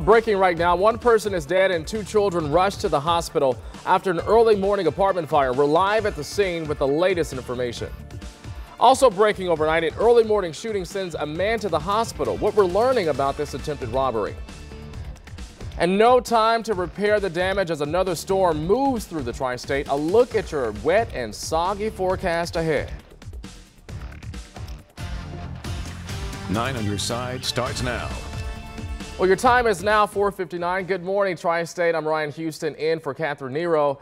Breaking right now, one person is dead and two children rushed to the hospital after an early morning apartment fire. We're live at the scene with the latest information. Also breaking overnight, an early morning shooting sends a man to the hospital. What we're learning about this attempted robbery. And no time to repair the damage as another storm moves through the tri-state. A look at your wet and soggy forecast ahead. 9 on your side starts now. Well, your time is now 4:59. Good morning, Tri-State. I'm Ryan Houston in for Catherine Nero.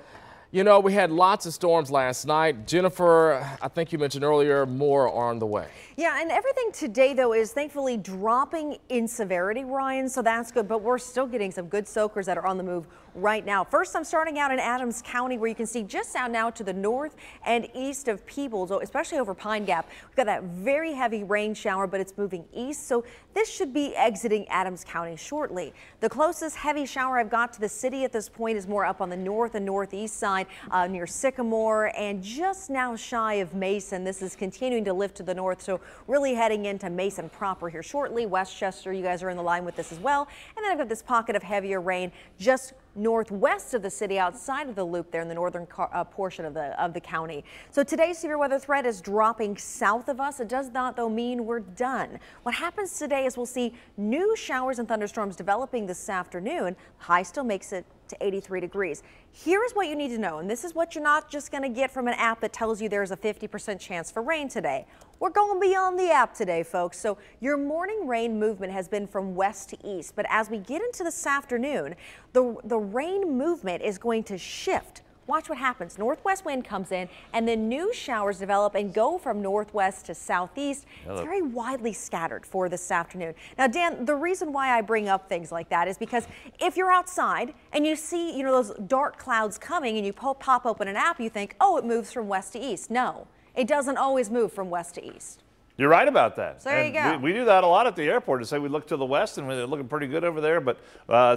You know, we had lots of storms last night. Jennifer, I think you mentioned earlier, more are on the way. Yeah, and everything today, though, is thankfully dropping in severity, Ryan, so that's good. But we're still getting some good soakers that are on the move right now. First, I'm starting out in Adams County, where you can see just out now to the north and east of Peebles, especially over Pine Gap. We've got that very heavy rain shower, but it's moving east, so this should be exiting Adams County shortly. The closest heavy shower I've got to the city at this point is more up on the north and northeast side near Sycamore and just now shy of Mason. This is continuing to lift to the north, so really heading into Mason proper here shortly. Westchester, you guys are in the line with this as well. And then I've got this pocket of heavier rain just northwest of the city, outside of the loop there in the northern portion of the county. So today's severe weather threat is dropping south of us. It does not, though, mean we're done. What happens today is we'll see new showers and thunderstorms developing this afternoon. High still makes it to 83 degrees. Here is what you need to know, and this is what you're not just going to get from an app that tells you there's a 50% chance for rain today. We're going beyond the app today, folks. So your morning rain movement has been from west to east, but as we get into this afternoon, the rain movement is going to shift. Watch what happens. Northwest wind comes in and then new showers develop and go from northwest to southeast. It's very widely scattered for this afternoon. Now, Dan, the reason why I bring up things like that is because if you're outside and you see, those dark clouds coming and you pop open an app, you think, oh, it moves from west to east. No, it doesn't always move from west to east. You're right about that. So there you go. We do that a lot at the airport to say we look to the west and we're looking pretty good over there, but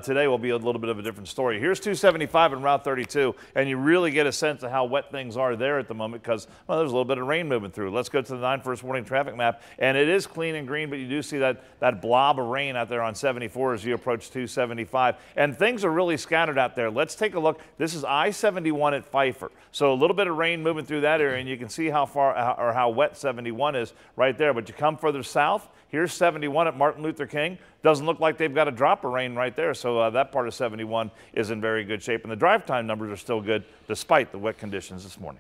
today will be a little bit of a different story. Here's 275 and Route 32, and you really get a sense of how wet things are there at the moment because, well, there's a little bit of rain moving through. Let's go to the 9 first warning traffic map, and it is clean and green, but you do see that blob of rain out there on 74 as you approach 275, and things are really scattered out there. Let's take a look. This is I-71 at Pfeiffer, so a little bit of rain moving through that area, and you can see how far or how wet 71 is right there, but you come further south, here's 71 at Martin Luther King. Doesn't look like they've got a drop of rain right there, so that part of 71 is in very good shape, and the drive time numbers are still good despite the wet conditions this morning.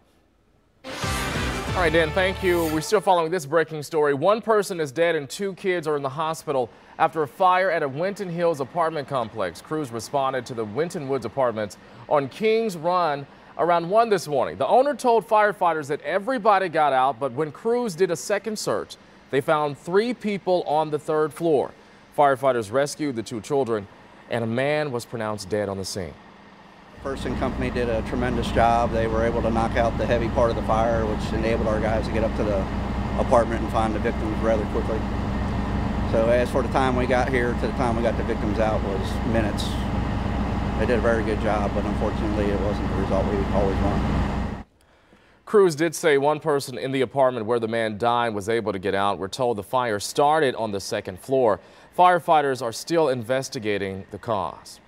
All right, Dan, thank you. We're still following this breaking story. One person is dead and two kids are in the hospital after a fire at a Winton Hills apartment complex. Crews responded to the Winton Woods apartments on Kings Run around 1 this morning. The owner told firefighters that everybody got out, but when crews did a second search, they found 3 people on the 3rd floor. Firefighters rescued the 2 children, and a man was pronounced dead on the scene. Person company did a tremendous job. They were able to knock out the heavy part of the fire, which enabled our guys to get up to the apartment and find the victims rather quickly. So as for the time we got here to the time we got the victims out was minutes. They did a very good job, but unfortunately it wasn't the result we always want. Crews did say one person in the apartment where the man died was able to get out. We're told the fire started on the 2nd floor. Firefighters are still investigating the cause.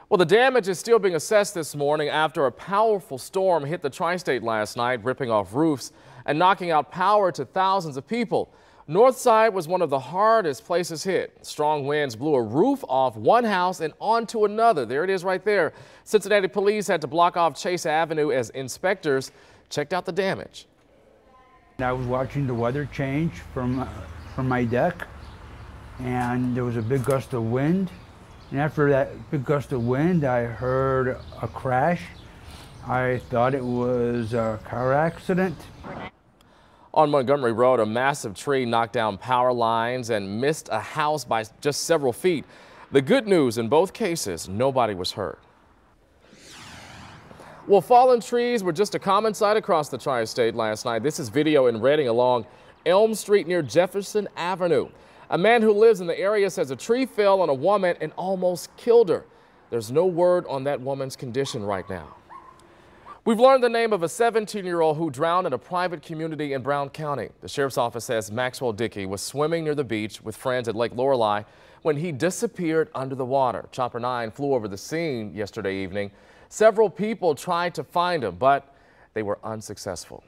Well, the damage is still being assessed this morning after a powerful storm hit the tri-state last night, ripping off roofs and knocking out power to thousands of people. North side was one of the hardest places hit. Strong winds blew a roof off one house and onto another. There it is right there. Cincinnati police had to block off Chase Avenue as inspectors checked out the damage. I was watching the weather change from my deck, and there was a big gust of wind. And after that big gust of wind, I heard a crash. I thought it was a car accident. On Montgomery Road, a massive tree knocked down power lines and missed a house by just several feet. The good news in both cases, nobody was hurt. Well, fallen trees were just a common sight across the tri-state last night. This is video in Reading along Elm Street near Jefferson Avenue. A man who lives in the area says a tree fell on a woman and almost killed her. There's no word on that woman's condition right now. We've learned the name of a 17-year-old who drowned in a private community in Brown County. The sheriff's office says Maxwell Dickey was swimming near the beach with friends at Lake Lorelei when he disappeared under the water. Chopper 9 flew over the scene yesterday evening. Several people tried to find him, but they were unsuccessful.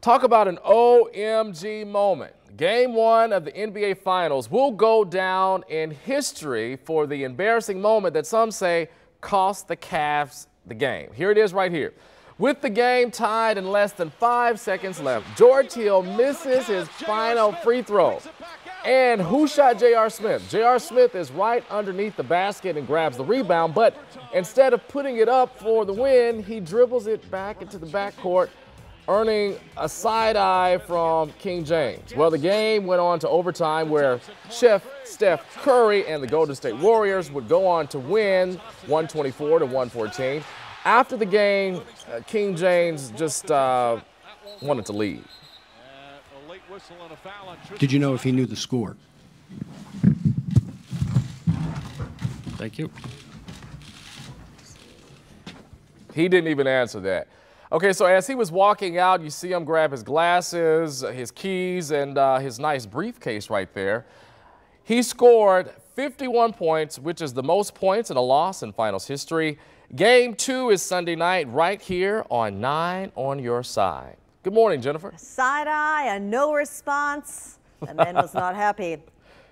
Talk about an OMG moment. Game 1 of the NBA Finals will go down in history for the embarrassing moment that some say cost the Cavs the game. Here it is right here. With the game tied and less than 5 seconds left, George Hill misses his final free throw. And who shot J.R. Smith? J.R. Smith is right underneath the basket and grabs the rebound, but instead of putting it up for the win, he dribbles it back into the backcourt, earning a side eye from King James. Well, the game went on to overtime where Chef Steph Curry and the Golden State Warriors would go on to win 124-114. After the game, King James just wanted to leave. Did you know if he knew the score? Thank you. He didn't even answer that. Okay, so as he was walking out, you see him grab his glasses, his keys, and his nice briefcase right there. He scored 51 points, which is the most points in a loss in finals history. Game 2 is Sunday night right here on 9 on your side. Good morning, Jennifer. Side eye, a no response. The man was not happy.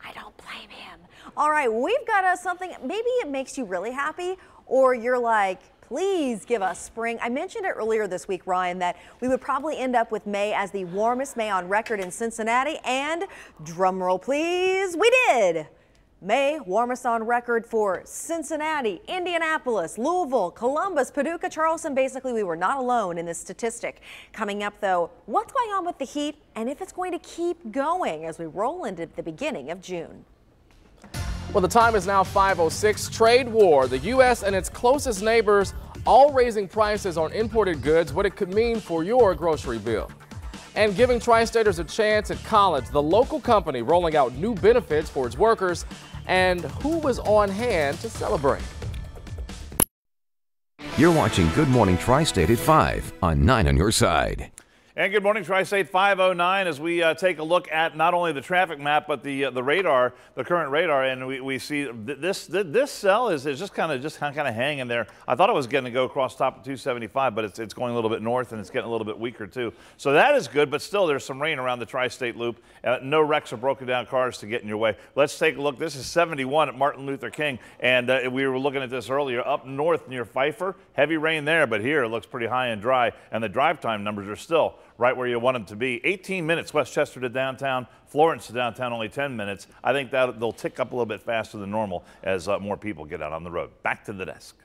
I don't blame him. All right, we've got something, maybe it makes you really happy, or you're like, please give us spring. I mentioned it earlier this week, Ryan, that we would probably end up with May as the warmest May on record in Cincinnati, and drum roll please, we did. May, warmest on record for Cincinnati, Indianapolis, Louisville, Columbus, Paducah, Charleston. Basically, we were not alone in this statistic. Coming up, though, what's going on with the heat and if it's going to keep going as we roll into the beginning of June. Well, the time is now 5:06. Trade war. The U.S. and its closest neighbors all raising prices on imported goods, what it could mean for your grocery bill. And giving Tri-Staters a chance at college, the local company rolling out new benefits for its workers, and who was on hand to celebrate. You're watching Good Morning Tri-State at 5 on 9 on your side. And good morning, Tri-State 509, as we take a look at not only the traffic map, but the radar, the current radar, and we see this cell is just kind of hanging there. I thought it was going to go across top of 275, but it's going a little bit north, and it's getting a little bit weaker too. So that is good, but still there's some rain around the Tri-State loop. No wrecks or broken down cars to get in your way. Let's take a look. This is 71 at Martin Luther King, and we were looking at this earlier. Up north near Pfeiffer, heavy rain there, but here it looks pretty high and dry, and the drive time numbers are still right where you want them to be. 18 minutes Westchester to downtown, Florence to downtown only 10 minutes. I think that they'll tick up a little bit faster than normal as more people get out on the road. Back to the desk.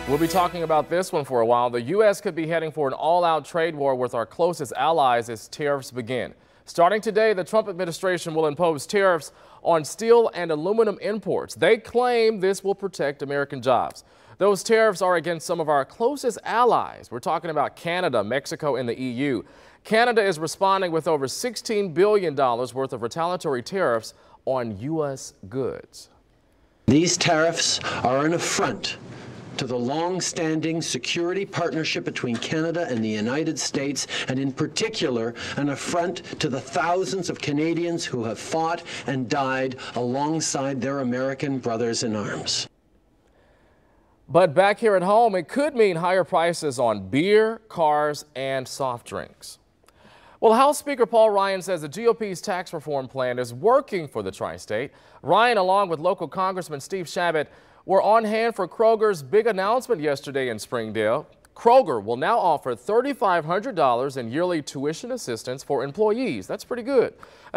We'll be talking about this one for a while. The U.S. could be heading for an all-out trade war with our closest allies as tariffs begin. Starting today, the Trump administration will impose tariffs on steel and aluminum imports. They claim this will protect American jobs. Those tariffs are against some of our closest allies. We're talking about Canada, Mexico, and the EU. Canada is responding with over $16 billion worth of retaliatory tariffs on U.S. goods. These tariffs are an affront to the long-standing security partnership between Canada and the United States, and in particular, an affront to the thousands of Canadians who have fought and died alongside their American brothers in arms. But back here at home, it could mean higher prices on beer, cars, and soft drinks. Well, House Speaker Paul Ryan says the GOP's tax reform plan is working for the Tri-State. Ryan, along with local Congressman Steve Chabot, were on hand for Kroger's big announcement yesterday in Springdale. Kroger will now offer $3,500 in yearly tuition assistance for employees. That's pretty good.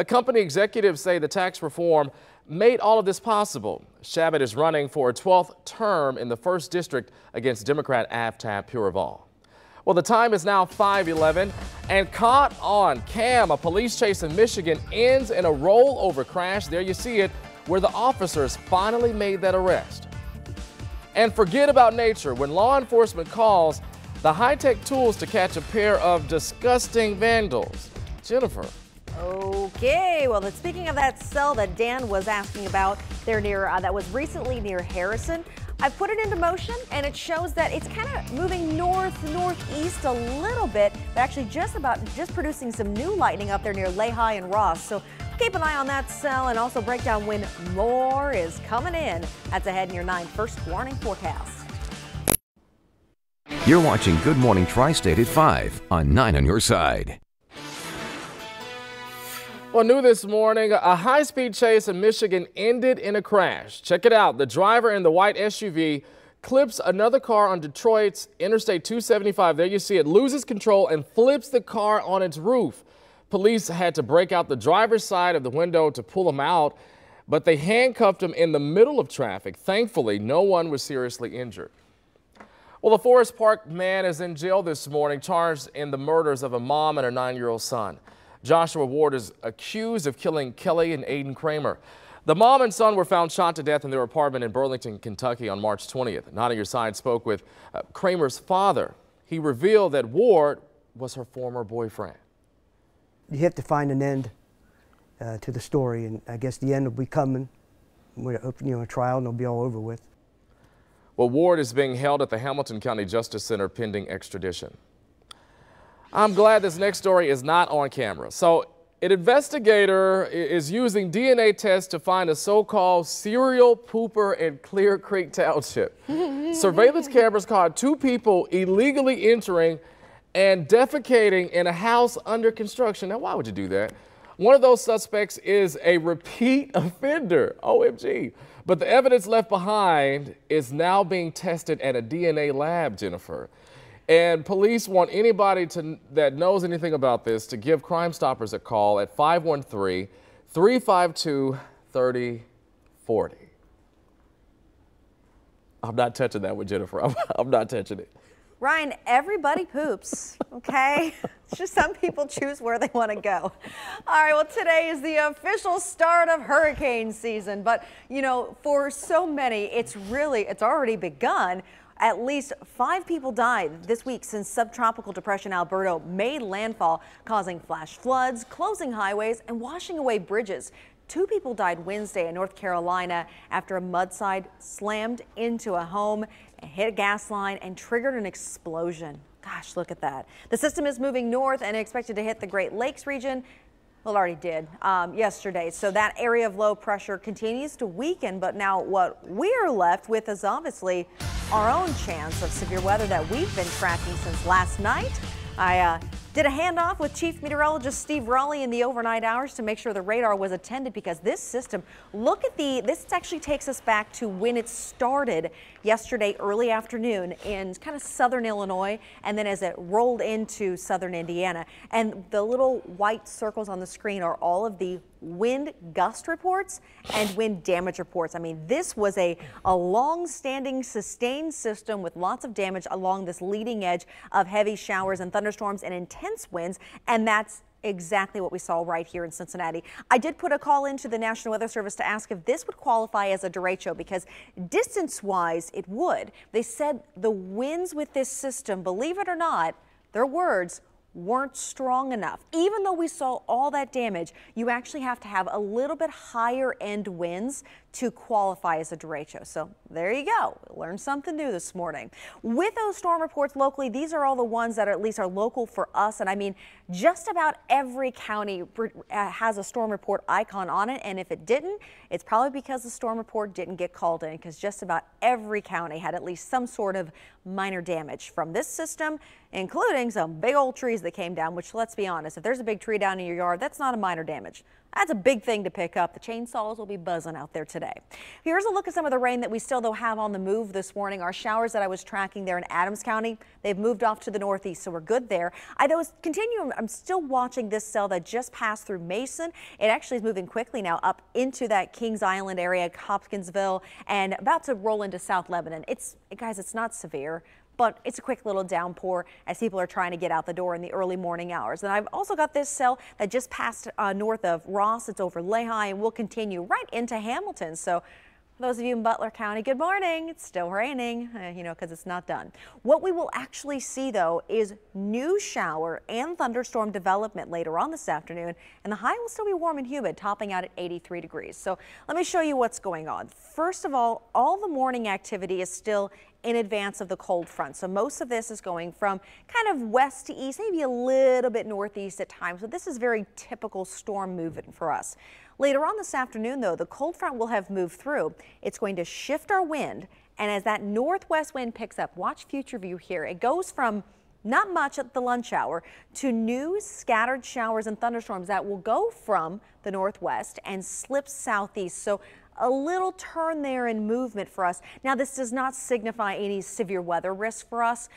Company executives say the tax reform made all of this possible. Chabot is running for a 12th term in the 1st District against Democrat Aftab Puraval. Well, the time is now 5:11, and caught on cam, a police chase in Michigan ends in a rollover crash. There you see it, where the officers finally made that arrest. And forget about nature. When law enforcement calls, the high-tech tools to catch a pair of disgusting vandals. Jennifer. Okay, well, then speaking of that cell that Dan was asking about there near, that was recently near Harrison, I've put it into motion and it shows that it's kind of moving northeast a little bit, but actually just producing some new lightning up there near Lehigh and Ross. So keep an eye on that cell and also break down when more is coming in. That's ahead in your 9 first warning forecast. You're watching Good Morning Tri-State at 5 on 9 on your side. Well, new this morning, a high-speed chase in Michigan ended in a crash. Check it out. The driver in the white SUV clips another car on Detroit's Interstate 275. There you see it, loses control and flips the car on its roof. Police had to break out the driver's side of the window to pull him out, but they handcuffed him in the middle of traffic. Thankfully, no one was seriously injured. Well, a Forest Park man is in jail this morning, charged in the murders of a mom and her 9-year-old son. Joshua Ward is accused of killing Kelly and Aiden Kramer. The mom and son were found shot to death in their apartment in Burlington, Kentucky on March 20th. 9 on your side spoke with Kramer's father. He revealed that Ward was her former boyfriend. You have to find an end to the story, and I guess the end will be coming. We're opening a trial and it'll be all over with. Well, Ward is being held at the Hamilton County Justice Center pending extradition. I'm glad this next story is not on camera. So, an investigator is using DNA tests to find a so-called serial pooper in Clear Creek Township. Surveillance cameras caught 2 people illegally entering and defecating in a house under construction. Now, why would you do that? One of those suspects is a repeat offender. OMG. But the evidence left behind is now being tested at a DNA lab, Jennifer. And police want anybody that knows anything about this to give Crime Stoppers a call at 513-352-3040. I'm not touching that one, Jennifer. I'm not touching it. Ryan, everybody poops, okay? It's just some people choose where they want to go. All right, well, today is the official start of hurricane season. But, you know, for so many, it's already begun. At least 5 people died this week since subtropical depression Alberto made landfall, causing flash floods, closing highways, and washing away bridges. 2 people died Wednesday in North Carolina after a mudslide slammed into a home, hit a gas line, and triggered an explosion. Gosh, look at that. The system is moving north and expected to hit the Great Lakes region. Well, it already did yesterday. So that area of low pressure continues to weaken. But now what we're left with is obviously our own chance of severe weather that we've been tracking since last night. I did a handoff with Chief Meteorologist Steve Raleigh in the overnight hours to make sure the radar was attended, because this system, this actually takes us back to when it started yesterday early afternoon in kind of southern Illinois, and then as it rolled into southern Indiana. And the little white circles on the screen are all of the wind gust reports and wind damage reports. I mean, this was a long-standing sustained system with lots of damage along this leading edge of heavy showers and thunderstorms and intense winds, and that's exactly what we saw right here in Cincinnati. I did put a call into the National Weather Service to ask if this would qualify as a derecho, because distance-wise it would. They said the winds with this system, believe it or not, their words, weren't strong enough. Even though we saw all that damage, you actually have to have a little bit higher end winds to qualify as a derecho. So there you go. Learned something new this morning. With those storm reports locally, these are all the ones that at least are local for us. And I mean, just about every county has a storm report icon on it. And if it didn't, it's probably because the storm report didn't get called in, because just about every county had at least some sort of minor damage from this system, including some big old trees that came down, which, let's be honest, if there's a big tree down in your yard, that's not a minor damage. That's a big thing to pick up. The chainsaws will be buzzing out there today. Here's a look at some of the rain that we still though have on the move this morning. Our showers that I was tracking there in Adams County, they've moved off to the northeast, so we're good there. I'm still watching this cell that just passed through Mason. It actually is moving quickly now up into that Kings Island area, Hopkinsville, and about to roll into South Lebanon. Guys, it's not severe, but it's a quick little downpour as people are trying to get out the door in the early morning hours. And I've also got this cell that just passed north of Ross. It's over Lehigh and will continue right into Hamilton. So Those of you in Butler County, good morning. It's still raining, you know, because it's not done. What we will actually see, though, is new shower and thunderstorm development later on this afternoon, and the high will still be warm and humid, topping out at 83 degrees. So let me show you what's going on. First of all the morning activity is still in advance of the cold front. So most of this is going from kind of west to east, maybe a little bit northeast at times, but this is very typical storm movement for us. Later on this afternoon, though, the cold front will have moved through. It's going to shift our wind, and as that northwest wind picks up, watch future view here. It goes from not much at the lunch hour to new scattered showers and thunderstorms that will go from the northwest and slip southeast. So a little turn there in movement for us. Now, this does not signify any severe weather risk for us.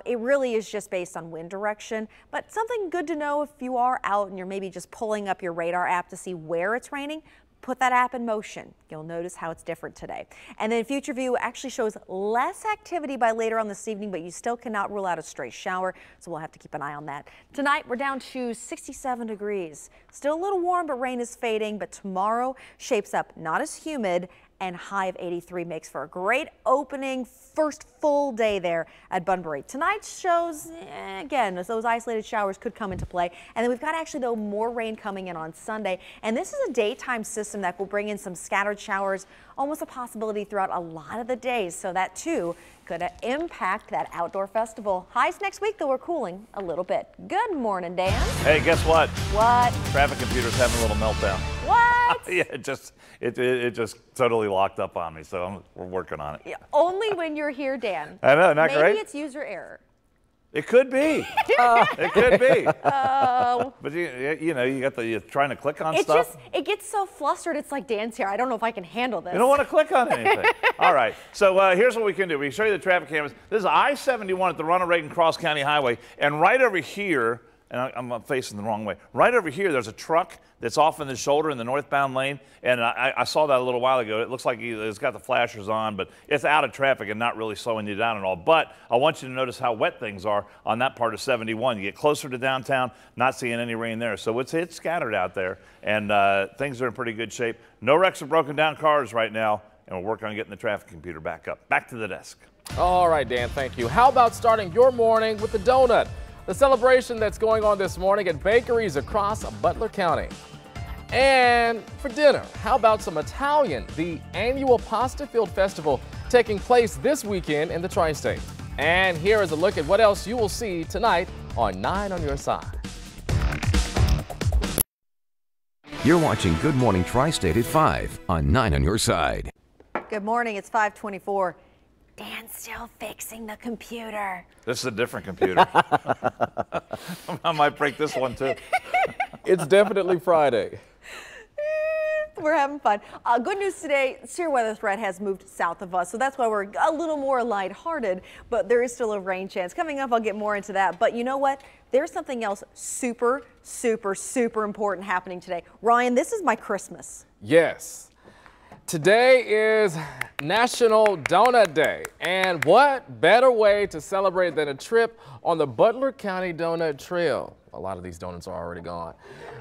It really is just based on wind direction, but something good to know if you are out and you're maybe just pulling up your radar app to see where it's raining. Put that app in motion. You'll notice how it's different today. And then future view actually shows less activity by later on this evening, but you still cannot rule out a stray shower, so we'll have to keep an eye on that. Tonight, we're down to 67 degrees. Still a little warm, but rain is fading. But tomorrow shapes up not as humid, and high of 83 makes for a great opening first full day there at Bunbury. Tonight shows, again, as those isolated showers could come into play. And then we've got actually, though, more rain coming in on Sunday. And this is a daytime system that will bring in some scattered showers, almost a possibility throughout a lot of the days. So that, too, could impact that outdoor festival. Highs next week, though, we're cooling a little bit. Good morning, Dan. Hey, guess what? What? Traffic computer's having a little meltdown. What? Yeah, it just totally locked up on me, so we're working on it. Yeah, only when you're here, Dan. I know, not great? Maybe it's user error. It could be. It could be. Oh. But you know, you're trying to click on stuff. It gets so flustered. It's like, Dan's here. I don't know if I can handle this. You don't want to click on anything. All right. So here's what we can do. We can show you the traffic cameras. This is I-71 at the Ronald Reagan Cross County Highway, and right over here, and I'm facing the wrong way. Right over here, there's a truck that's off in the shoulder in the northbound lane, and I saw that a little while ago. It looks like it's got the flashers on, but it's out of traffic and not really slowing you down at all. But I want you to notice how wet things are on that part of 71. You get closer to downtown, not seeing any rain there. So it's scattered out there, and things are in pretty good shape. No wrecks or broken down cars right now, and we're working on getting the traffic computer back up. Back to the desk. All right, Dan, thank you. How about starting your morning with the donut? The celebration that's going on this morning at bakeries across Butler County. And for dinner, how about some Italian, the annual Pasta Field Festival taking place this weekend in the Tri-State. And here is a look at what else you will see tonight on 9 on Your Side. You're watching Good Morning Tri-State at 5 on 9 on Your Side. Good morning. It's 5:24. Dan's still fixing the computer. This is a different computer. I might break this one, too. It's definitely Friday. We're having fun. Good news today, severe weather threat has moved south of us, so that's why we're a little more lighthearted, but there is still a rain chance. Coming up, I'll get more into that, but you know what? There's something else super, super, super important happening today. Ryan, this is my Christmas. Yes. Today is National Donut Day, and what better way to celebrate than a trip on the Butler County Donut Trail? A lot of these donuts are already gone.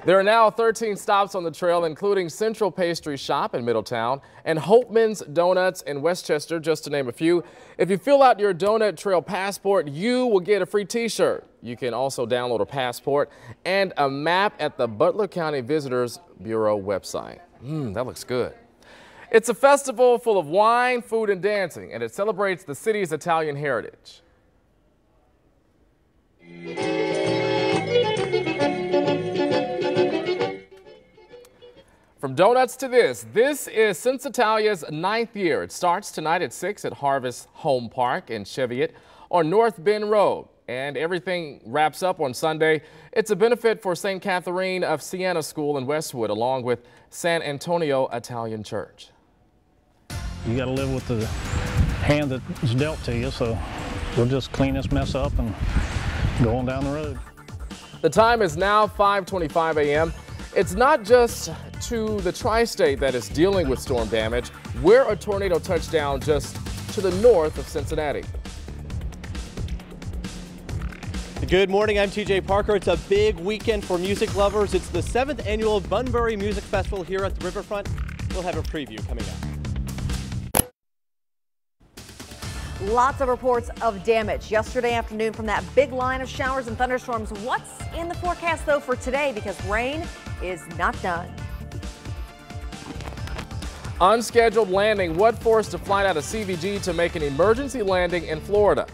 There are now 13 stops on the trail, including Central Pastry Shop in Middletown and Hopeman's Donuts in Westchester, just to name a few. If you fill out your Donut Trail passport, you will get a free t-shirt. You can also download a passport and a map at the Butler County Visitors Bureau website. That looks good. It's a festival full of wine, food, and dancing, and it celebrates the city's Italian heritage. From donuts to this is Since Italia's 9th year. It starts tonight at 6 at Harvest Home Park in Cheviot on North Bend Road. And everything wraps up on Sunday. It's a benefit for St. Catherine of Siena School in Westwood, along with San Antonio Italian Church. You got to live with the hand that's dealt to you, so we'll just clean this mess up and go on down the road. The time is now 5:25 a.m. It's not just to the tri-state that is dealing with storm damage. We're a tornado touchdown just to the north of Cincinnati. Good morning, I'm TJ Parker. It's a big weekend for music lovers. It's the 7th annual Bunbury Music Festival here at the riverfront. We'll have a preview coming up. Lots of reports of damage yesterday afternoon from that big line of showers and thunderstorms. What's in the forecast, though, for today? Because rain is not done. Unscheduled landing. What forced a flight out of CVG to make an emergency landing in Florida?